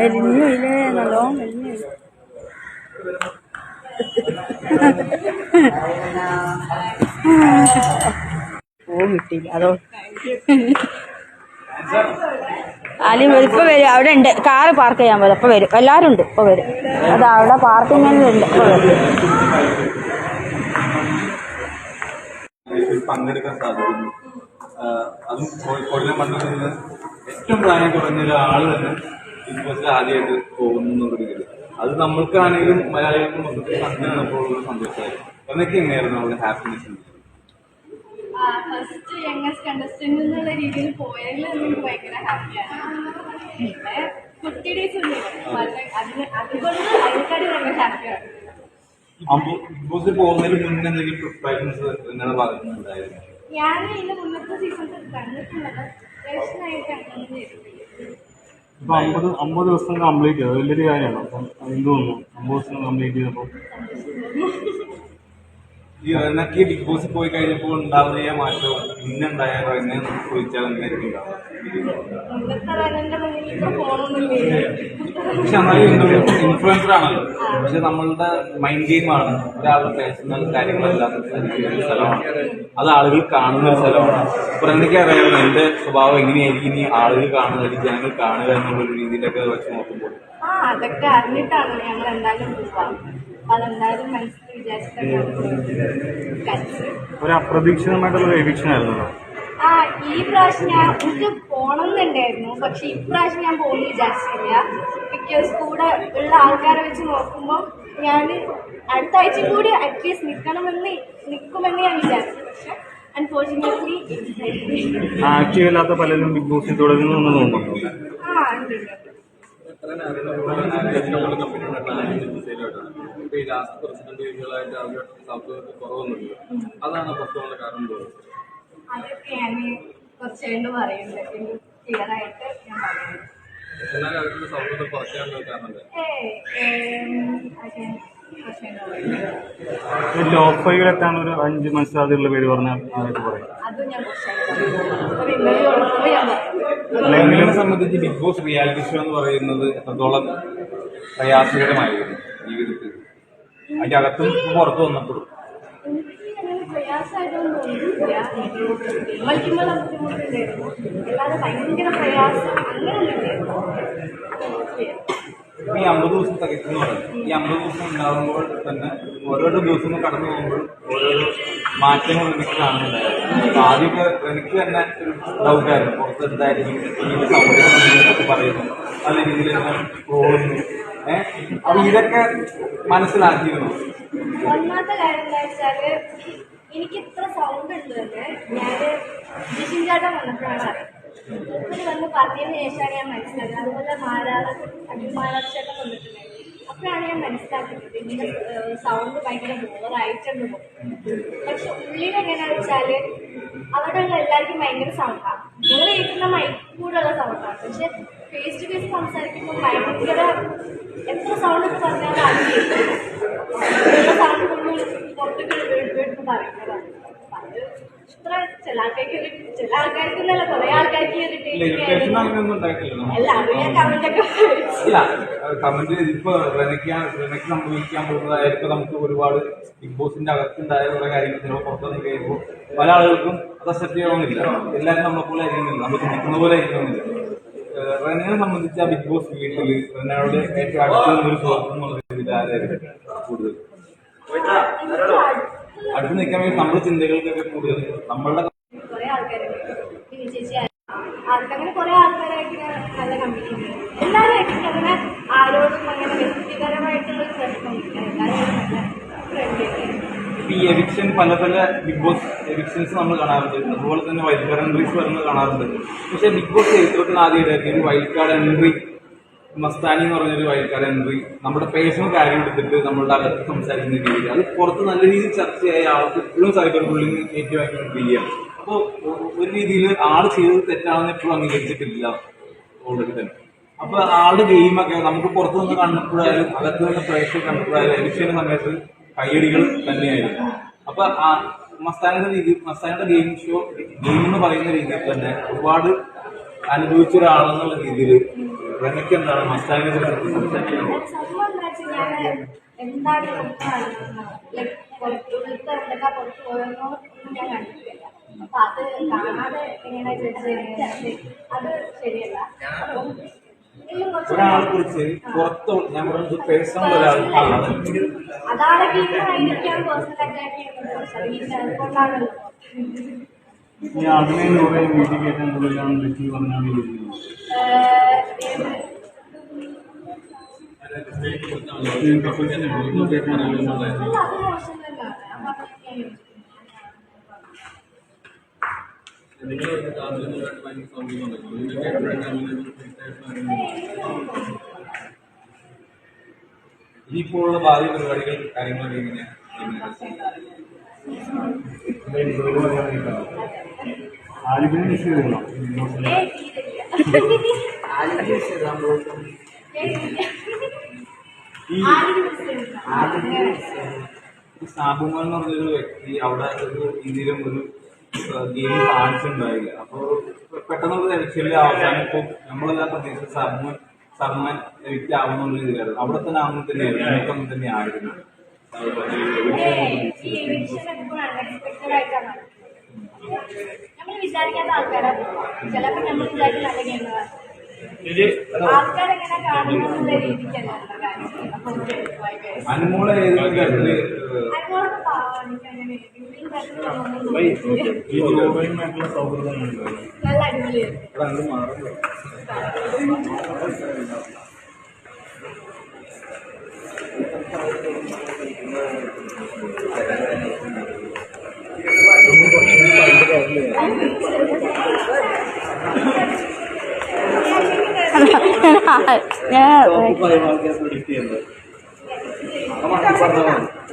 മെലിഞ്ഞു ഇല്ലേ, നല്ലോണം മെലിഞ്ഞു. ഓ കിട്ടിയില്ല അതോ. ആദ്യം ഇപ്പൊ വരും, അവിടെ ഉണ്ട് കാറ് പാർക്ക് ചെയ്യാൻ പോലെ. ഇപ്പൊ വരും, എല്ലാരും ഉണ്ട്, ഇപ്പൊ വരും. അത് അവിടെ പാർക്കിങ്ങിലുണ്ട്, ഇപ്പൊ വരും. പങ്കെടുക്കാൻ സാധിക്കുന്നു. അതും കോഴിക്കോടിലെ മണ്ഡലത്തിൽ നിന്ന് ഏറ്റവും പ്രായം കുറഞ്ഞ ഒരാൾ തന്നെ ബിഗ് ബോസിൽ ആദ്യമായിട്ട് പോകുന്നുള്ളൊരു ഇത്. അത് നമ്മൾക്കാണെങ്കിലും മലയാളികൾക്കും മൊത്തത്തിൽ കണ്ടുകണ്ടപ്പോൾ സന്തോഷമായിരുന്നു. എന്നൊക്കെ എങ്ങനെയായിരുന്നു നമ്മുടെ ഹാപ്പിനെസ്? ഫസ്റ്റ് യങ്ങസ്റ്റ് കണ്ടസ്റ്റന്റ് എന്നുള്ള രീതിയിൽ പോയതിൽ എനിക്ക് ഭയങ്കര ഹാപ്പിയാണ്. പിന്നെ 50 days ഉണ്ട്, അതുകൊണ്ട് അയൽക്കാർ ഭയങ്കര ഹാപ്പിയാണ്. ബിഗ് ബോസിൽ പോകുന്നതിന് മുന്നേ എന്തെങ്കിലും പ്രിപ്പറേഷൻസ് നിങ്ങളുടെ ഭാഗത്ത് നിന്നുണ്ടായിരുന്നു? ഞാൻ ഇതിന്റെ മുന്നത്തെ സീസൺസ് കണ്ടിട്ടുള്ളത് പ്രശ്നമായിട്ട് അങ്ങനെ ചെയ്തിട്ടില്ല. ഇപ്പൊ 50 ദിവസം കംപ്ലീറ്റ് ചെയ്തത് വലിയൊരു കാര്യമാണ്. അപ്പം എന്ത് തോന്നുന്നു 50 ദിവസം കംപ്ലീറ്റ് ചെയ്തപ്പോൾ? ഈ എന്നൊക്കെ ബിഗ് ബോസിൽ പോയി കഴിഞ്ഞപ്പോൾ ഉണ്ടാവുന്ന മാറ്റം ഇന്നുണ്ടായാലോ എന്നെ ചോദിച്ചാൽ എങ്ങനെയായിരിക്കും? പക്ഷെ എന്നാലും ഇൻഫ്ലുവൻസർ ആണല്ലോ. പക്ഷെ നമ്മളുടെ മൈൻഡ് ഗെയിമാണ്, ഒരാളുടെ പേഴ്സണൽ കാര്യങ്ങളെല്ലാം സ്ഥലമാണ്. അത് ആളുകൾ കാണുന്ന ഒരു സ്ഥലമാണ്. അപ്പൊ എനിക്ക് അറിയാമല്ലോ എന്റെ സ്വഭാവം എങ്ങനെയായിരിക്കും ഇനി ആളുകൾ കാണുക, ജനങ്ങൾ കാണുക എന്നുള്ളൊരു രീതിയിലൊക്കെ വെച്ച് നോക്കുമ്പോൾ അതൊക്കെ അറിഞ്ഞിട്ടാണ് ഞങ്ങൾ എന്തായാലും പോവാം. അതെന്തായാലും മനസ്സിൽ വിചാരിച്ചിട്ടാണ്. ഒരു അപ്രതീക്ഷിതമായിട്ടുള്ള എവിക്ഷൻ ആയിരുന്നല്ലോ. ഈ പ്രാവശ്യം എനിക്ക് പോണം എന്നുണ്ടായിരുന്നു, പക്ഷെ ഇപ്രാവശ്യം ഞാൻ പോകുന്നു വിചാരിച്ചില്ല. ബിക്കോസ് കൂടെ ഉള്ള ആൾക്കാരെ വെച്ച് നോക്കുമ്പോൾ ഞാൻ അടുത്ത ആഴ്ച കൂടി അറ്റ്ലീസ്റ്റ് നിൽക്കുമെന്ന് ഞാൻ വിചാരിച്ചു. പക്ഷെ അൺഫോർച്ചുനേറ്റ്ലി ആക്റ്റീവ് അല്ലാത്ത പലരും ബിഗ് ബോസിൽ തുടരുന്നു തോന്നുന്നുണ്ടോ? അതാണ് പുറത്തുള്ള കാരണം തോന്നുന്നത്. അതൊക്കെ ഞാൻ കുറച്ചുകൊണ്ട് പറയുന്നത് ക്ലിയർ ആയിട്ട് ഞാൻ പറയുന്നത്. എന്നാലും അവരുടെ സൗഹൃദം കുറയ്ക്കാനുള്ള കാരണം ടോപ്പ് 5 എത്താൻ ഒരു 5 മത്സരാർത്ഥികളുടെ പേര് പറഞ്ഞാൽ ആയിട്ട് പറയും. എന്നെ സംബന്ധിച്ച് ബിഗ് ബോസ് റിയാലിറ്റി ഷോ എന്ന് പറയുന്നത് എത്രത്തോളം പ്രയാസകരമായിരുന്നു ജീവിതത്തിൽ, അതിന്റെ അകത്തും പുറത്തു വന്നപ്പോഴും. പ്രയാസമായിട്ടൊന്നും തോന്നിയില്ല. കളിക്കുമ്പോൾ ബുദ്ധിമുട്ടുണ്ടായിരുന്നു, അല്ലാതെ ഭയങ്കര പ്രയാസം അങ്ങനെയൊന്നുമില്ലായിരുന്നു. ഈ 50 ദിവസം തികച്ചെന്ന് പറയുന്നത്, ഈ 50 ദിവസം ഉണ്ടാകുമ്പോൾ തന്നെ ഓരോരോ ദിവസങ്ങൾ കടന്നു പോകുമ്പോൾ ഓരോരോ മാറ്റങ്ങൾ എനിക്ക് കാണുന്നുണ്ടായിരുന്നു. ആദ്യമൊക്കെ എനിക്ക് തന്നെ ഒരു ഡൗട്ടായിരുന്നു, പുറത്ത് എന്തായിരിക്കും ഈ സൗകര്യം പറയുന്നു, നല്ല രീതിയിൽ പോകുന്നു. അപ്പൊ ഇതൊക്കെ മനസ്സിലാക്കിയിരുന്നു. ഒന്നാമത്തെ കാര്യം എന്താ വെച്ചാല് എനിക്ക് ഇത്ര സൗണ്ട് ഉണ്ടെന്ന് ഞാൻ ജിഷിൻ ചേട്ടൻ വന്നപ്പോഴാണ് അറിയാം. വന്ന് പറഞ്ഞതിന് ശേഷമാണ് ഞാൻ മനസ്സിലാക്കുന്നത്. അതുപോലെ മാലാക്ഷേട്ടൻ വന്നിട്ടുണ്ടായിരുന്നു. അപ്പോഴാണ് ഞാൻ മനസ്സിലാക്കുന്നത് ഇതിന്റെ സൗണ്ട് ഭയങ്കര ബോറായിട്ടുണ്ട്. പക്ഷെ ഉള്ളിൽ എങ്ങനെയാണെന്ന് വെച്ചാല് അവിടെയുള്ള എല്ലാവർക്കും ഭയങ്കര സൗണ്ടാണ്. നിങ്ങൾ കേൾക്കുന്ന മൈക്കൂടുള്ള സൗണ്ടാണ്. പക്ഷെ ഫേസ് ടു ഫേസ് സംസാരിക്കുമ്പോൾ ഭയങ്കര എത്ര സൗണ്ട് ഒക്കെ പറഞ്ഞാലും അത് കേൾക്കും. സൗണ്ട് പുറത്തേക്ക് എടുത്ത് പറയുന്നതാണ്. അത് ഇത്ര ചില ആൾക്കാർക്ക് നല്ല കുറെ ആൾക്കാർക്ക് അല്ല അത് ഞാൻ കമന്റൊക്കെ കമന്റ് ഇപ്പൊ റെനയ്ക്ക് സംഭവിക്കാൻ പോകുന്നതായിരിക്കും. നമുക്ക് ഒരുപാട് ബിഗ് ബോസിന്റെ അകത്തുണ്ടായ കുറെ കാര്യങ്ങൾ ചിലപ്പോൾ പുറത്തുനിന്ന് കഴിയുമ്പോൾ പല ആളുകൾക്കും അത് അക്സെപ്റ്റ് ചെയ്യണമെന്നില്ല. എല്ലാവരും നമ്മളെ പോലെ ആയിരിക്കുന്നില്ല, നമ്മൾ ചിന്തിക്കുന്ന പോലെ ആയിരിക്കണമെന്നില്ല. റെനയെ സംബന്ധിച്ച് ആ ബിഗ് ബോസ് വീട്ടില് റെനയോട് ഏറ്റവും അടുത്ത ഒരു സുഹൃത്തും എന്നുള്ള രീതിയിൽ ആരായിരിക്കും കൂടുതൽ അടുത്ത് നിൽക്കാൻ വേണ്ടി നമ്മുടെ ചിന്തകൾക്കൊക്കെ കൂടുതൽ നമ്മളുടെ കുറെ ആൾക്കാരുണ്ട്. പിന്നെ ചേച്ചി അങ്ങനെ കുറെ ആൾക്കാരായിട്ട് നല്ല കമ്പനിയുണ്ട്. എല്ലാവരും ആയിട്ട് അങ്ങനെ ആരോടും അങ്ങനെ വ്യക്തിപരമായിട്ടുള്ള പ്രശ്നമില്ല. എല്ലാവരും നല്ല ഫ്രണ്ട്ലിയാണ്. ഈ എവിക്ഷൻ പല ബിഗ് ബോസ് എവിക്ഷൻസ് നമ്മൾ കാണാറുണ്ട്, അതുപോലെ തന്നെ വൈൽഡ് കാർഡ് എൻട്രീസ് വരുന്നത് കാണാറുണ്ട്. പക്ഷെ ബിഗ് ബോസ് ചരിത്രത്തിൽ ആദ്യമായിട്ടായിരിക്കും ഒരു വൈൽഡ് കാർഡ് എൻട്രി, മസ്താനി എന്ന് പറഞ്ഞൊരു വൈൽഡ് കാർഡ് എൻട്രി നമ്മുടെ പേഴ്സണൽ കാര്യം എടുത്തിട്ട് നമ്മളുടെ അകത്ത് സംസാരിക്കുന്ന രീതി, അത് പുറത്ത് നല്ല രീതിയിൽ ചർച്ചയായ ആൾക്ക് ഇപ്പോഴും സൈബർ ബുള്ളിങ് ഏറ്റുവാക്കിക്കൊണ്ടിരിക്കുകയാണ്. അപ്പോൾ ഒരു രീതിയിൽ ആള് ചെയ്തത് തെറ്റാണെന്ന് എപ്പോഴും അംഗീകരിച്ചിട്ടില്ല ഓൾറെഡി തന്നെ. അപ്പൊ ആളുടെ ഗെയിമൊക്കെ നമുക്ക് പുറത്തു നിന്ന് കണ്ടപ്പോഴായാലും അകത്ത് നിന്ന് പ്രേക്ഷകർ കണ്ടപ്പോഴായാലും എവിക്ഷന്റെ സമയത്ത് കയ്യടികൾ തന്നെയായിരുന്നു. അപ്പൊ മസ്താനിയുടെ ഗെയിം എന്ന് പറയുന്ന രീതിയിൽ തന്നെ ഒരുപാട് അനുഭവിച്ച ഒരാളെന്നുള്ള രീതിയിൽ റെനയ്ക്ക് എന്താണ് മസ്താനിനെ കുറിച്ച് സംസാരിക്കുന്നത്? സംഭവം എന്താ വെച്ചാൽ ഞാൻ എന്താണ് ഉള്ളിലത്തെ എന്തൊക്കെ പുറത്ത് പോയെന്നോ ഒന്നും ഞാൻ കണ്ടിട്ടില്ല. അപ്പൊ അത് കാണാതെ എങ്ങനെ ജഡ്ജ് അത് ശരിയല്ല. അപ്പം ഒരാളെ കുറിച്ച് പുറത്ത് ഞാൻ പറയുന്നത് പേഴ്സണൽ ഒരാൾക്കാണ് അതാണ് ടീമായിരിക്കാം പേഴ്സണൽ അറ്റാക്ക് ചെയ്യുന്നത്. അതുകൊണ്ടാണല്ലോ ഈ അതിനെ വീട്ടിൽ കയറ്റാൻ കൂടുതലാണ് ലക്ഷ്മി പറഞ്ഞാണ് ചോദിക്കുന്നത്. ഇനിയിപ്പോൾ ഉള്ള ഭാവി പരിപാടികൾ കാര്യങ്ങളൊക്കെ എങ്ങനെയാണ്? ആലിബിനെ മിസ് ചെയ്തിരുന്നോ? ഈ സാബുമാൻ എന്ന് പറഞ്ഞൊരു വ്യക്തി അവിടെ ഒരു രീതിയിലും ഒരു ഗെയിം കാണിച്ചിട്ടുണ്ടായില്ല. അപ്പോൾ പെട്ടെന്ന് ചെല്ലിയ അവസാനം ഇപ്പോൾ നമ്മളെല്ലാം പ്രതീക്ഷിച്ച സർമാൻ വ്യക്തി ആവുന്നുള്ള രീതിയിലായിരുന്നു. അവിടെ തന്നെ ആവുന്നത് തന്നെയായിരുന്നു. നമുക്കൊന്നും തന്നെ ആയിരുന്നു. നമ്മൾ വിചാരിക്കാത്ത ആൾക്കാരാണ്. ചിലപ്പോൾ നമ്മൾ വിചാരിക്കുന്ന നല്ല ഗെയിമുകളാണ്. ആൾക്കാരെങ്ങനെ കാണുന്നുള്ള രീതിക്കല്ല അനുമോളെ ഏതെങ്കിലും തരത്തില് അതുപോലെ പാവാണ്. അങ്ങനെ നല്ല അടിപൊളിയായിരുന്നു.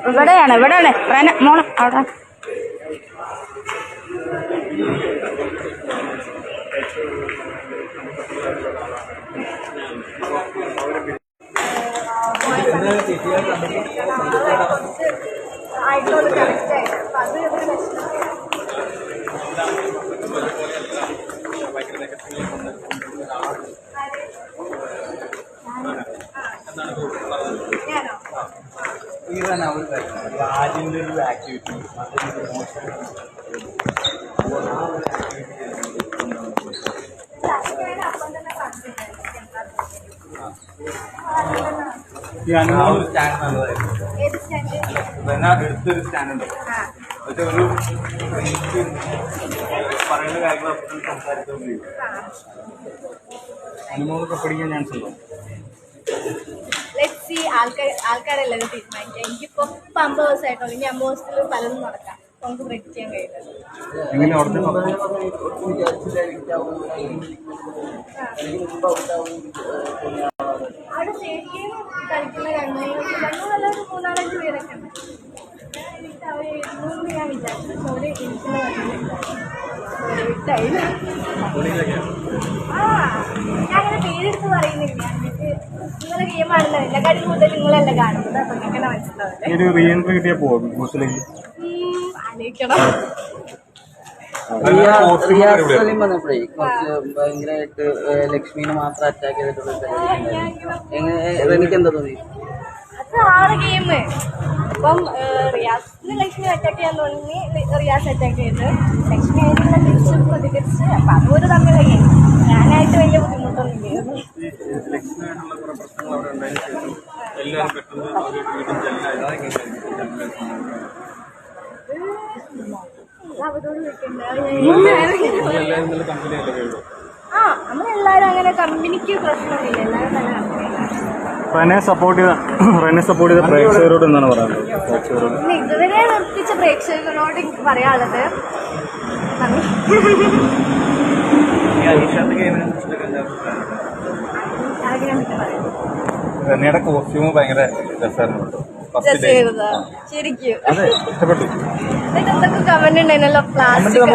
ഇവിടെയാണ് മോളെ അവിടെ ആയിട്ടുള്ള കറക്റ്റ് ആയിട്ട് അപ്പൊ അത് ഒരു രാജിന്റെ ഒരു ആക്ടിവിറ്റി ഈ അനുമോൾ സ്റ്റാൻഡ് നല്ലതായിരുന്നു. എടുത്തൊരു സ്റ്റാൻഡ് പക്ഷെ ഒരു പറയുന്ന കാര്യങ്ങൾ സംസാരിച്ചോണ്ടിരിക്കും. അനുമോൾ കപ്പടിക്കാൻ ചാൻസ് ഉണ്ടോ? ആൾക്കാരെല്ലാവരും തീരുമാനിക്കാം. എനിക്കിപ്പോ 50 ദിവസമായിട്ടോ ഇനി 50 ദിവസത്തിൽ പലതും നടക്കാം. നമുക്ക് ബ്രേക്ക് ചെയ്യാൻ കഴിയില്ല. എങ്ങനെ അവിടുത്തെ അവിടെ സ്റ്റേഡിയം കളിക്കുന്ന രണ്ടുമല്ല 3-4 പേരൊക്കെ ഉണ്ട്. അവർ എഴുതുന്നു ഞാൻ വിചാരിച്ചു. സോറി വിട്ടായില്ല. ഞാനങ്ങനെ പേരെടുത്ത് പറയുന്നില്ല. എന്നിട്ട് നിങ്ങളെ ഗെയിമാണല്ലോ എന്നെക്കാട്ടിൽ കൂടുതൽ നിങ്ങളല്ല കാണുന്നത്. അപ്പൊ അങ്ങനെ മനസ്സിലാവില്ലേ. ഒരു റീ എൻട്രി കിട്ടിയാൽ പോവാം ബിഗ് ബോസിലേക്ക്. ആലോചിക്കണം. വന്നപ്പോഴേ കുറച്ച് ഭയങ്കരമായിട്ട് ലക്ഷ്മിനെ മാത്രം അറ്റാക്ക് ചെയ്തിട്ടുള്ള എനിക്ക് എന്താ തോന്നി? അത് 6 ഗെയിം. അപ്പം റിയാസിന് ലക്ഷ്മി അറ്റാക്ക് ചെയ്യാൻ തോന്നി. റിയാസ് അറ്റാക്ക് ചെയ്ത് ലക്ഷ്മി ആയിട്ടുള്ള തിരിച്ചും പ്രതികരിച്ച് അപ്പൊ അതൊരു തമ്മിലുള്ള ഗെയിം. ഞാനായിട്ട് വലിയ ബുദ്ധിമുട്ടൊന്നും ഇല്ലായിരുന്നു. എല്ലാവരും പെട്ടെന്ന് അവരോട് വെക്കണ്ട. എല്ലാവരും നല്ല കമ്പനിയല്ലേ കഴിയും. നമ്മളെല്ലാരും അങ്ങനെ കമ്പനിക്ക് പ്രശ്നമില്ല. എല്ലാവരും നല്ല കമ്പനിയാണ്. റെനെ സപ്പോർട്ട് ചെയ്ത പ്രേക്ഷകരോട് എന്താണ് പറയാനുള്ളത്? പിന്നെ ഇതുവരെ നിർത്തിച്ച പ്രേക്ഷകരോട് എനിക്ക് പറയാനുള്ളത് റെനയുടെ കോസ്റ്റ്യൂം ഭയങ്കര രസമായിരുന്നു. ശരിക്കും അതെ, ഇഷ്ടപ്പെട്ടു. എന്തൊക്കെ കമന്റ് ഉണ്ടായിരുന്നല്ലോ. പ്ലാസ്റ്റിക്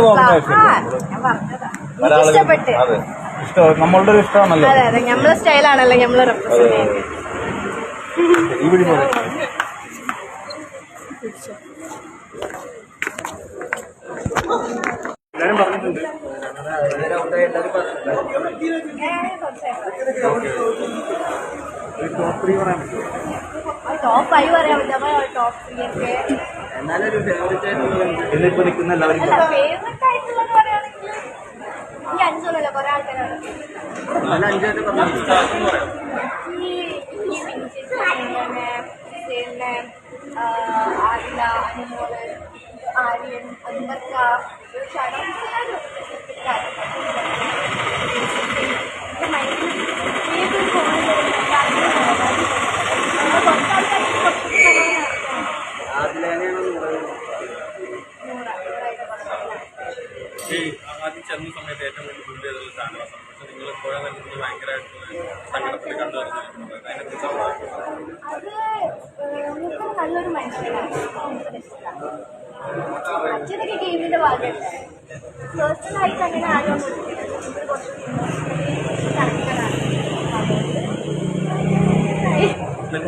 ഞാൻ പറഞ്ഞതാ. എനിക്ക് ഇഷ്ടപ്പെട്ട്. അതെ, ഇഷ്ടം നമ്മളുടെ ഒരു ഇഷ്ടമാണല്ലോ. അതെ അതെ, നമ്മളെ സ്റ്റൈലാണല്ലോ നമ്മള് റെപ്രസെന്റ് ചെയ്യുന്നത്. ഈ പിടി പോലെ എല്ലാവരും പറഞ്ഞിട്ടുണ്ട് ഔട്ടായി എല്ലാവരും പറഞ്ഞിട്ടുണ്ടായിരുന്നു. ടോപ്പ് 3 പറയാൻ പറ്റുമോ? ടോപ്പ് 5 പറയാൻ പറ്റും. ടോപ്പ് 3 ഒക്കെ എന്നാലും ഒരു ഫേവറേറ്റ് ആയിട്ടുള്ള എന്നിപ്പോ നിൽക്കുന്ന എല്ലാവരും ഫേവറേറ്റ് ആയിട്ടുള്ളത് പറയുകയാണെങ്കിൽ എനിക്ക് 5 ഒന്നുമില്ല, കുറെ ആൾക്കാരാണ്. നല്ല 5 പറഞ്ഞു. ഈ വിൻസെന്റ്, പിന്നെ ആദില, അനുമോള്, ആര്യൻ, അൻവർക്ക, ഷാനോ, എല്ലാവരും ആദ്യം ചെന്ന സമയത്ത് ഏറ്റവും കൂടുതൽ ബിൽഡ് ചെയ്തുള്ള ഷാനവാസാണ്. പക്ഷെ നിങ്ങൾ പോയ നൽകുന്നത് ഭയങ്കരമായിട്ടുള്ള സങ്കടത്തിൽ കണ്ടു വരുന്നത് അതിനെക്കുറിച്ച് അത് നല്ലൊരു മനുഷ്യനാണ്. അച്ഛനൊക്കെ ഗെയിമിന്റെ ഭാഗമല്ലേ, പേഴ്സണലായിട്ട് അങ്ങനെ ആരും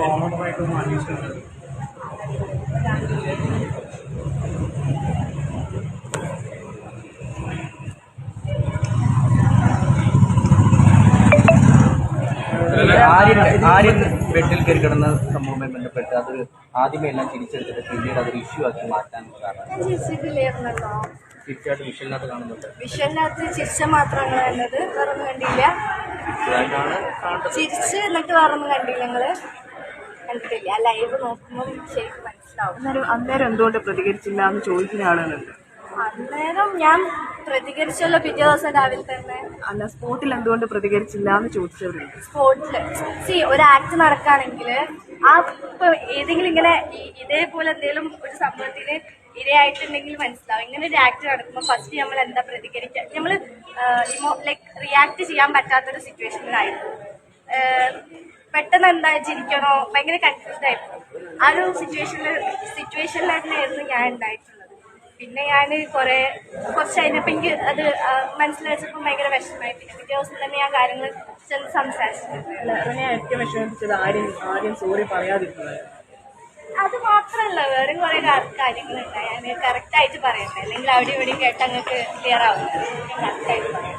ഓണമായിട്ടൊന്നും അന്വേഷിക്കുന്നത് ആര്യൻ ബെഡിൽ കയറി കിടന്ന സംഭവവുമായി ബന്ധപ്പെട്ട് അത് ആദ്യമേ എല്ലാം തിരിച്ചെടുത്തിട്ട് പിന്നീട് അതൊരു ഇഷ്യൂ ആക്കി മാറ്റാനുള്ള കാരണം ഞാൻ ചിരിച്ചിട്ടില്ലായിരുന്നല്ലോ. തീർച്ചയായിട്ടും വിഷലിനകത്ത് കാണുന്നുണ്ട്. വിഷലിനകത്ത് ചിരിച്ച മാത്രമാണ് കണ്ടത്, വേറൊന്നും കണ്ടില്ല. ചിരിച്ച് എന്നിട്ട് വേറൊന്നും കണ്ടില്ല. ഞങ്ങള് കണ്ടിട്ടില്ല. ലൈവ് നോക്കുമ്പോൾ ശരിക്കും മനസ്സിലാവും. അന്നേരം എന്തുകൊണ്ട് പ്രതികരിച്ചില്ല എന്ന് ചോദിക്കുന്ന ആളുകളുണ്ട്. അന്നേരം ഞാൻ പ്രതികരിച്ചല്ലോ പിറ്റേ ദിവസം രാവിലെ തന്നെ. അല്ല, സ്പോട്ടിൽ എന്തുകൊണ്ട് പ്രതികരിച്ചില്ല എന്ന് ചോദിച്ചവരുണ്ട്. സ്പോർട്സില് ഒരു ആക്ട് നടക്കുകയാണെങ്കിൽ ആ ഇപ്പൊ ഏതെങ്കിലും ഇങ്ങനെ ഇതേപോലെ എന്തെങ്കിലും ഒരു സംഭവത്തിന് ഇരയായിട്ടുണ്ടെങ്കിൽ മനസ്സിലാവും. ഇങ്ങനെ ഒരു ആക്ട് നടക്കുമ്പോൾ ഫസ്റ്റ് നമ്മൾ എന്താ പ്രതികരിക്കുക, നമ്മൾ ലൈക്ക് റിയാക്ട് ചെയ്യാൻ പറ്റാത്തൊരു സിറ്റുവേഷനിലായിരുന്നു. പെട്ടെന്ന് എന്താ ചിരിക്കണോ, ഭയങ്കര കൺഫ്യൂസ്ഡ് ആയിരുന്നു. ആ ഒരു സിറ്റുവേഷനിലായിരുന്നു ഞാൻ ഉണ്ടായിട്ടുള്ളത്. പിന്നെ ഞാൻ കുറച്ച് കഴിഞ്ഞപ്പോൾ എനിക്ക് അത് മനസ്സിലാച്ചപ്പോൾ ഭയങ്കര വിഷമമായി. പിന്നെ പിറ്റേ ദിവസം തന്നെ ഞാൻ കാര്യങ്ങൾ ചെന്ന് സംസാരിച്ചിട്ടുണ്ട്. അതിനെ ഏറ്റവും വിഷമിപ്പിച്ചത് ആര്യം സോറി പറയാതിരുന്നത്. അത് മാത്രമല്ല, വേറെ കുറെ കാര്യങ്ങളുണ്ടായി. ഞാൻ കറക്റ്റായിട്ട് പറയണ്ടേ, അല്ലെങ്കിൽ അവിടെ ഇവിടെ കേട്ട് അങ്ങക്ക് ക്ലിയർ ആവുന്നത്. ഞാൻ കറക്റ്റായിട്ട് പറയാം.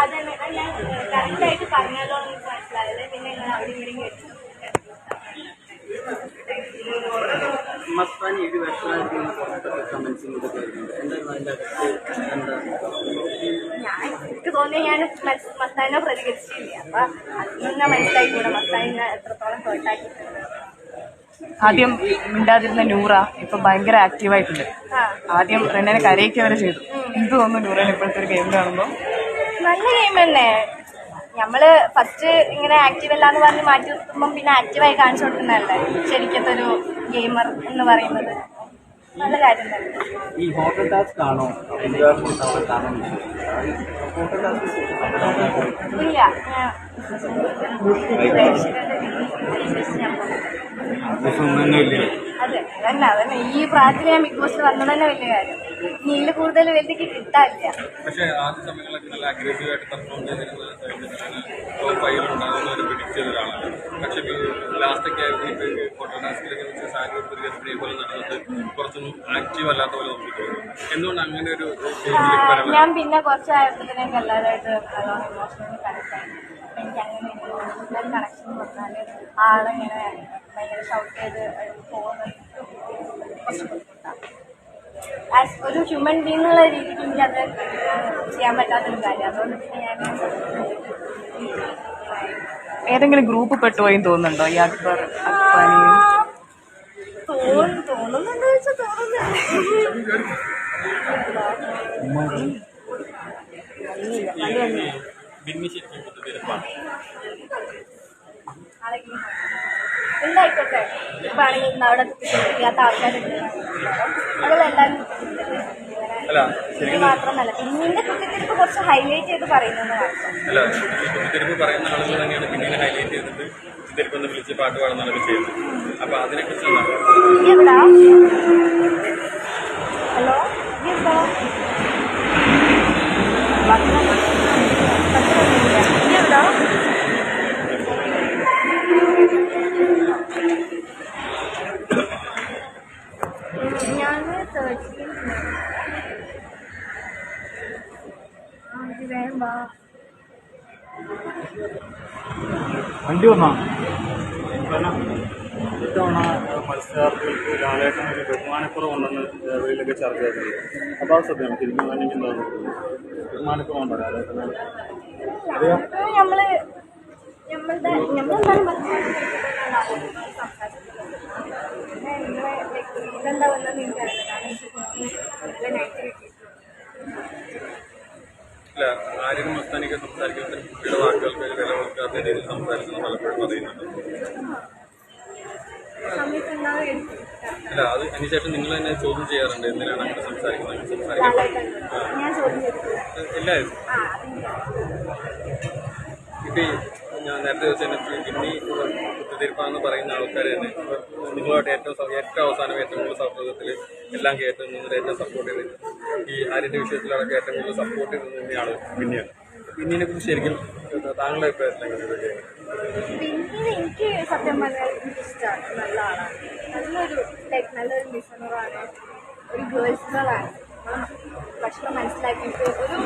അതെ, ഞാൻ കറക്റ്റായിട്ട് പറഞ്ഞല്ലോ എന്ന് മനസ്സിലായത്. പിന്നെ നിങ്ങൾ അവിടെ ഇവിടെ കേട്ടു. മസ്താനി 7 വർഷമായിട്ട് കമന്റ്സ് ഇങ്ങോട്ട് എന്തായിരുന്നു അതിൻ്റെ എനിക്ക് തോന്നിയ ഞാൻ മസ്താനെ പ്രതികരിച്ചില്ല. അപ്പൊ അതിന് മനസ്സിലായിക്കൂടെ മസ്താനെ എത്രത്തോളം ഹേർട്ടാക്കിയിട്ടുണ്ട്. ആദ്യം മിണ്ടാതിരുന്ന നൂറ ഇപ്പൊ ഭയങ്കര ആക്റ്റീവായിട്ടുണ്ട്. ആദ്യം റെന്നെ കരയിക്കുക വരെ ചെയ്തു. എന്ത് തോന്നുന്നു നൂറേനെ ഇപ്പോഴത്തെ ഒരു ഗെയിം കാണുമ്പോൾ? നല്ല ഗെയിം തന്നെ. നമ്മള് ഫസ്റ്റ് ഇങ്ങനെ ആക്റ്റീവ് അല്ലാന്ന് പറഞ്ഞ് മാറ്റി നിർത്തുമ്പം പിന്നെ ആക്റ്റീവായി കാണിച്ചു കൊടുക്കുന്നതല്ലേ ശരിക്കത്തെ ഒരു ഗെയിമർ എന്ന് പറയുന്നത്. നല്ല കാര്യം തന്നെ. ഈ ഹോട്ടൽ ടാസ്ക് ആണോ എൻജോയ്മെന്റ് കാണാൻ ഹോട്ടൽ ടാസ്ക് ഇല്ല, ഞാൻ പ്രേക്ഷകരുടെ അതെ അതന്നെ ഈ പ്രായത്തിൽ ഞാൻ ബിഗ് ബോസിൽ വന്നത് തന്നെ വലിയ കാര്യം. നീല് കൂടുതൽ വലിയ കിട്ടാനില്ല. പക്ഷേ ആദ്യ സമയങ്ങളൊക്കെ നല്ല അഗ്രസീവായിട്ട് പെർഫോം ചെയ്തിരുന്ന ടോപ്പ് 5 ഉണ്ടാകുന്നവർ പ്രിഡിക്റ്റ് ചെയ്ത ഒരാളാണ്. പക്ഷേ ലാസ്റ്റൊക്കെ ആയിട്ട് ഫോട്ടോ ടാസ്കിലൊക്കെ വെച്ച് സാഹചര്യത്തിനെ പോലെ നടന്നത് കുറച്ചൊന്നും ആക്റ്റീവ് അല്ലാത്ത പോലെ നമുക്ക് തോന്നുന്നു. എന്തുകൊണ്ട് അങ്ങനെ ഒരു ഞാൻ പിന്നെ കുറച്ചായപ്പോഴത്തേക്ക് എല്ലാവരുമായിട്ട് നല്ലോണം ഇമോഷണലി കണക്ട് ആയി. എനിക്ക് അങ്ങനെ ഒരു കണക്ഷൻ പറഞ്ഞാൽ ആളെങ്ങനെ ഭയങ്കര ഷൗട്ട് ചെയ്ത് പോകുന്നത് ആസ് ഒരു ഹ്യൂമൻ ബീങ് എന്നുള്ള രീതിക്ക് എനിക്കത് ചെയ്യാൻ പറ്റാത്തൊരു കാര്യം. അതുകൊണ്ട് പിന്നെ ഞാൻ ഏതെങ്കിലും ഗ്രൂപ്പ് പെട്ടുപോയി തോന്നുന്നുണ്ടോ ഈ അക്ബർ അക്ബാനി? തോന്നുന്നുണ്ടോ ചോദിച്ചാൽ തോന്നുന്നുണ്ട്. എന്തായിക്കോട്ടെ, ഇപ്പൊ ആണെങ്കിൽ അവിടെ ചെയ്യാത്ത ആൾക്കാരുണ്ട്. അതെല്ലാവരും മാത്രമല്ല പിന്നീട് കുത്തിത്തിരിപ്പ് കുറച്ച് ഹൈലൈറ്റ് ചെയ്ത് പറയുന്നത് അല്ല കുത്തിരിപ്പ് പറയുന്ന ആളുകൾ തന്നെയാണ് പിന്നീട് ഹൈലൈറ്റ് ചെയ്തിട്ട് കുത്തിരിപ്പൊന്ന് വിളിച്ച് പാട്ട് പാടുന്നതൊക്കെ ചെയ്യുന്നത്. അപ്പൊ അതിനെക്കുറിച്ച് എവിടാ? ഹലോ, എവിടാ? എവിടാ? ഞാൻ വണ്ടി വന്നോ ഇത്തവണ മത്സരാർത്ഥികൾക്ക് ലാലേട്ടൻ ഒരു ബഹുമാനക്കുറവുണ്ടെന്ന് വെളിയിലൊക്കെ ചർച്ച ചെയ്തിട്ടുണ്ട്. അപ്പോൾ അത് സത്യമാണ് ശരിക്കും വേണമെങ്കിൽ ബഹുമാനക്കുറവുണ്ടോ ലാലേട്ടൻ? അറിയാം. ഇതെന്താ വന്നത് എനിക്കറിയില്ല. അല്ല, ആര്യനും മസ്താനിയൊക്കെ സംസാരിക്കുമ്പോൾ കുട്ടിയുടെ വാക്കുകൾക്ക് വില കൊടുക്കാത്ത രീതിയിൽ സംസാരിക്കുന്നത് പലപ്പോഴും പറയുന്നുണ്ട്. അല്ല, അത് അതിനുശേഷം നിങ്ങൾ തന്നെ ചോദ്യം ചെയ്യാറുണ്ട്, എന്തിനാണ് അങ്ങനെ സംസാരിക്കുന്നത് എല്ലാവരും. ഇപ്പൊ ഞാൻ നേരത്തെ ചോദിച്ചതിന് പിന്നെ കുത്തിത്തിരിപ്പാന്ന് പറയുന്ന ആൾക്കാർ തന്നെ നിങ്ങളുമായിട്ട് ഏറ്റവും അവസാനം ഏറ്റവും കൂടുതൽ സൗഹൃദത്തിൽ എല്ലാം കേട്ടുന്നത് ഏറ്റവും സപ്പോർട്ട് ചെയ്ത് ഈ ആര്യന്റെ വിഷയത്തിലടക്കം ഏറ്റവും കൂടുതൽ സപ്പോർട്ട് ചെയ്ത് തന്നെയാണ് പിന്നെയാണ്. പിന്നീനെ കുറിച്ച് ശരിക്കും താങ്കളുടെ അഭിപ്രായത്തിൽ എനിക്ക് സത്യം പറഞ്ഞാൽ ഇഷ്ടമാണ്. നല്ല ആളാണ്, നല്ലൊരു ലിസണറാണ്, ഒരു ഗേൾസ് ഗേളാണ്. ഭക്ഷണം മനസ്സിലാക്കിയിട്ട് ഒരു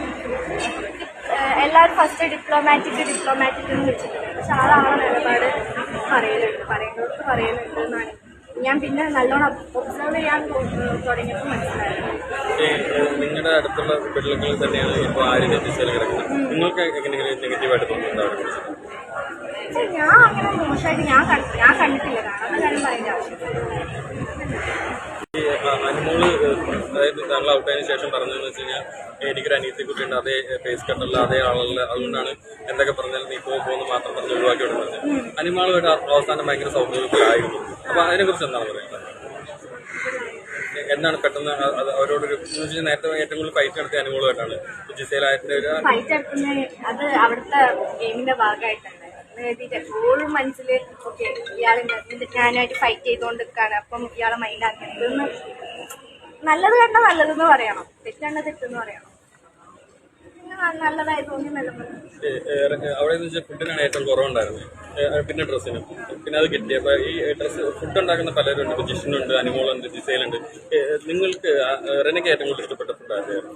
എല്ലാവരും ഫസ്റ്റ് ഡിപ്ലോമാറ്റിക് എന്ന് വെച്ചിട്ടുണ്ട്. പക്ഷെ ആളാണ് നിലപാട് പറയലുണ്ട് എന്നാണ് ഞാൻ പിന്നെ നല്ലോണം ഒബ്സർവ് ചെയ്യാൻ തുടങ്ങിയപ്പോൾ മനസ്സിലായത്. നിങ്ങളുടെ അടുത്തുള്ള വീട്ടിലൊക്കെ തന്നെയാണ് ഇപ്പോൾ ആരും എത്തിച്ചാൽ കിടക്കുന്നത്. നിങ്ങൾക്ക് എങ്ങനെയെങ്കിലും നെഗറ്റീവായിട്ട് തോന്നുന്നുണ്ടാവും? ഞാൻ അങ്ങനെ മോശമായിട്ട് ഞാൻ കണ്ടിട്ടില്ല. കാണാത്ത കാര്യം പറയേണ്ട ആവശ്യമില്ല. ഈ അനുമോള് അതായത് താങ്കൾ ഔട്ടായതിനു ശേഷം പറഞ്ഞതെന്ന് വെച്ച് കഴിഞ്ഞാൽ എനിക്കൊരു അനിയത്തി കുട്ടിയുണ്ട്, അതേ ഫേസ് കട്ടുള്ള അതേ ആളല്ല, അതുകൊണ്ടാണ് എന്തൊക്കെ പറഞ്ഞാലും നീ പോകുന്നു മാത്രം പറഞ്ഞ് ഒഴിവാക്കി വിടുന്നത്. അനുമോളുമായിട്ട് അവസാനം ഭയങ്കര സൗഹൃദത്തിലായിരുന്നു. അപ്പൊ അതിനെ കുറിച്ച് എന്താണ് പറയുന്നത്? എന്താണ് പെട്ടെന്ന് അവരോടൊരു നേരത്തെ ഏറ്റവും കൂടുതൽ ഫൈറ്റ് നടത്തിയ അനുമോളുമായിട്ടാണ് ജിസയിലായിട്ട് ഫൈറ്റ് നടത്തുന്നത്. അത് അവിടുത്തെ ഗെയിമിന്റെ ഭാഗമായിട്ടാണ് എപ്പോഴും മനസ്സിൽ ഓക്കെ ഇയാൾ ഞാനായിട്ട് ഫൈറ്റ് ചെയ്തുകൊണ്ടിരിക്കുകയാണ്, അപ്പം ഇയാളെ മൈൻഡ് ആക്കരുതെന്ന്. നല്ലത് കണ്ട നല്ലതെന്ന് പറയണം, തെറ്റാണ്ട തെറ്റെന്ന് പറയണം. നല്ലതായി തോന്നി അവിടെ ഫുഡിനാണ് ഏറ്റവും കുറവുണ്ടായിരുന്നത്, പിന്നെ ഡ്രസ്സിനും പിന്നെ അത് കിട്ടി. അപ്പൊ ഈ ഡ്രസ്സ് ഫുഡ് ഉണ്ടാക്കുന്ന പലരും ഉണ്ട്, ജിഷിനുണ്ട്, അനുമോളുണ്ട്, ജിസയിലുണ്ട്. നിങ്ങൾക്ക് റെനയ്ക്ക് ഏറ്റവും കൂടുതൽ ഇഷ്ടപ്പെട്ട ഫുഡ് ആയിരുന്നു?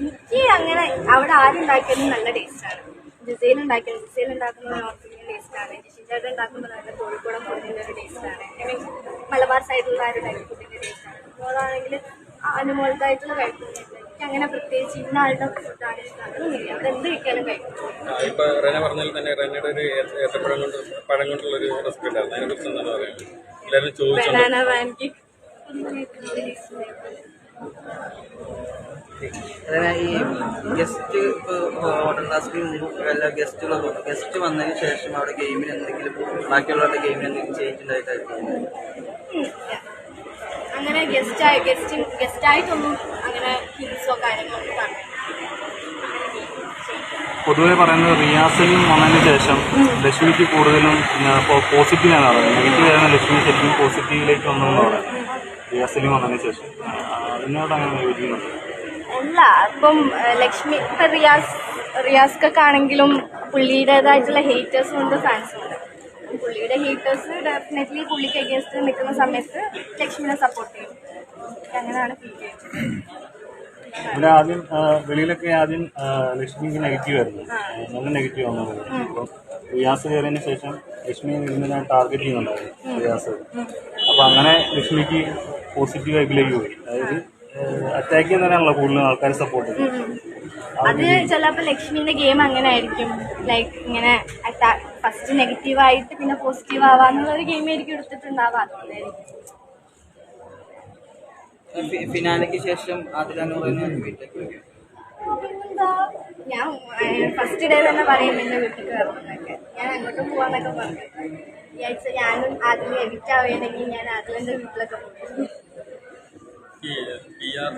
എനിക്ക് അങ്ങനെ അവിടെ ആരും ഉണ്ടാക്കിയാലും നല്ല ടേസ്റ്റാണ്. ജിസയിൽ ഉണ്ടാക്കുന്നത് നോർത്ത് ഇന്ത്യൻ ടേസ്റ്റാണ്. ജിഷിൻചേട്ടൻ ഉണ്ടാക്കുമ്പോൾ നല്ല കോഴിക്കോടൻ ഫുഡിൻ്റെ ഒരു ടേസ്റ്റാണ്. മലബാർ സൈഡിലുള്ള ആ ഒരു ടൈപ്പ് ഫുഡിൻ്റെ ടേസ്റ്റാണ്. അതുപോലാണെങ്കിൽ അനുമോളതായിട്ടുള്ള കഴിക്കുന്നുണ്ട്. എനിക്ക് അങ്ങനെ പ്രത്യേകിച്ച് ഇന്ന ആളുടെ ഫുഡാണ് ഇഷ്ടം അങ്ങനെയൊന്നുമില്ല. അവിടെ എന്ത് കിട്ടിയാലും കഴിക്കും. ഇപ്പൊ റെന പറഞ്ഞാൽ തന്നെ റെനയുടെ ഒരു ഏത്തപ്പഴം പഴം കൊണ്ടുള്ള ഒരു റെസിപ്പി ഉണ്ടായിരുന്നു, അതിനെ കുറിച്ച് എന്താണ് പറയുന്നത്? എല്ലാവരും ചോദിച്ചു. അതായത് ഈ ഗസ്റ്റ് ഇപ്പോൾ ഹോട്ടൽ ടാസ്കിൽ എല്ലാ ഗസ്റ്റ് വന്നതിന് ശേഷം അവിടെ ഗെയിമിന് എന്തെങ്കിലും ബാക്കിയുള്ളവരുടെ ഗെയിമിന് എന്തെങ്കിലും ചേഞ്ച് ഉണ്ടായിട്ടായിരിക്കും? അങ്ങനെ ഗസ്റ്റായിട്ടൊന്നും അങ്ങനെ ഹിറ്റ്സോ കാര്യങ്ങളൊന്നും പറഞ്ഞു. പൊതുവെ പറയുന്നത് റിയാസിൽ വന്നതിന് ശേഷം ലക്ഷ്മിക്ക് കൂടുതലും പോസിറ്റീവാണ് പറയുന്നത്. നെഗറ്റീവ് ആയിരുന്ന ലക്ഷ്മി ശരിക്കും പോസിറ്റീവിലേക്ക് വന്നതെന്ന് പറയുന്നത് റിയാസിലും വന്നതിന് ശേഷം. അതിനോട് അങ്ങനെ യോജിക്കുന്നുണ്ട്. അല്ല, ഇപ്പം ലക്ഷ്മി ഇപ്പം റിയാസ്ക്കൊക്കെ ആണെങ്കിലും പുള്ളിയുടേതായിട്ടുള്ള ഹേറ്റേഴ്സും ഉണ്ട്, ഫാൻസും ഉണ്ട്. പുള്ളിയുടെ ഹേറ്റേഴ്സ് ഡെഫിനറ്റ്ലി പുള്ളിക്ക് അഗേൻസ്റ്റ് നിൽക്കുന്ന സമയത്ത് ലക്ഷ്മിനെ സപ്പോർട്ട് ചെയ്യും. അങ്ങനെയാണ് ഫീൽ ചെയ്യുന്നത്. ഇവിടെ ആദ്യം വെളിയിലൊക്കെ ആദ്യം ലക്ഷ്മിക്ക് നെഗറ്റീവ് ആയിരുന്നു, നല്ല നെഗറ്റീവ് വന്നത്. അപ്പം റിയാസ് കയറിയതിന് ശേഷം ലക്ഷ്മി ഇതിനെ ടാർഗറ്റ് ചെയ്യുന്നുണ്ടായിരുന്നു റിയാസ്. അപ്പം അങ്ങനെ ലക്ഷ്മിക്ക് പോസിറ്റീവ് വൈബിലേക്ക് പോയി. അതായത് അറ്റാക്ക് ചെയ്യുന്നവരാണല്ലോ കൂടുതലും ആൾക്കാർ സപ്പോർട്ട് ചെയ്യുന്നത്. അത് ചിലപ്പോൾ ലക്ഷ്മിന്റെ ഗെയിം അങ്ങനെ ആയിരിക്കും. ലൈക്ക് ഇങ്ങനെ ഫസ്റ്റ് നെഗറ്റീവായിട്ട് പിന്നെ പോസിറ്റീവ് ആവാന്നുള്ള ഒരു ഗെയിം ആയിരിക്കും എടുത്തിട്ടുണ്ടാവാം. അതുകൊണ്ടായിരിക്കും ഫിനാലയ്ക്ക് ശേഷം ഞാൻ ഫസ്റ്റ് ഡേ തന്നെ പറയും എന്റെ വീട്ടിൽ കയറുന്നൊക്കെ. ഞാൻ അങ്ങോട്ടും പോവാന്നൊക്കെ പറഞ്ഞു. ഈ ആഴ്ച ഞാനും അതിൽ എഡിറ്റ് ആവുകയാണെങ്കിൽ ഞാൻ അതിലെന്റെ വീട്ടിലൊക്കെ പോകും. PR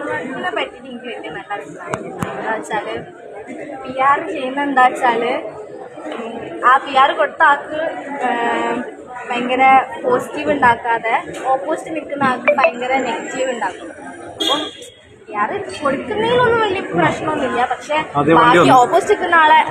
വർക്കിനെ പറ്റിയിട്ട് എനിക്ക് വലിയ നല്ല അഭിപ്രായം. എന്താ വെച്ചാല് PR ചെയ്യുന്ന എന്താ വെച്ചാല് ആ PR കൊടുത്ത ആൾക്ക് ഭയങ്കര പോസിറ്റീവ് ഉണ്ടാക്കാതെ ഓപ്പോസിറ്റ് നിൽക്കുന്ന ആൾക്ക് ഭയങ്കര നെഗറ്റീവ് ഉണ്ടാക്കും. അപ്പം PR കൊടുക്കുന്നതിനൊന്നും വലിയ പ്രശ്നമൊന്നുമില്ല. പക്ഷെ ബാക്കി ഓപ്പോസിറ്റ് നിൽക്കുന്ന ആളെ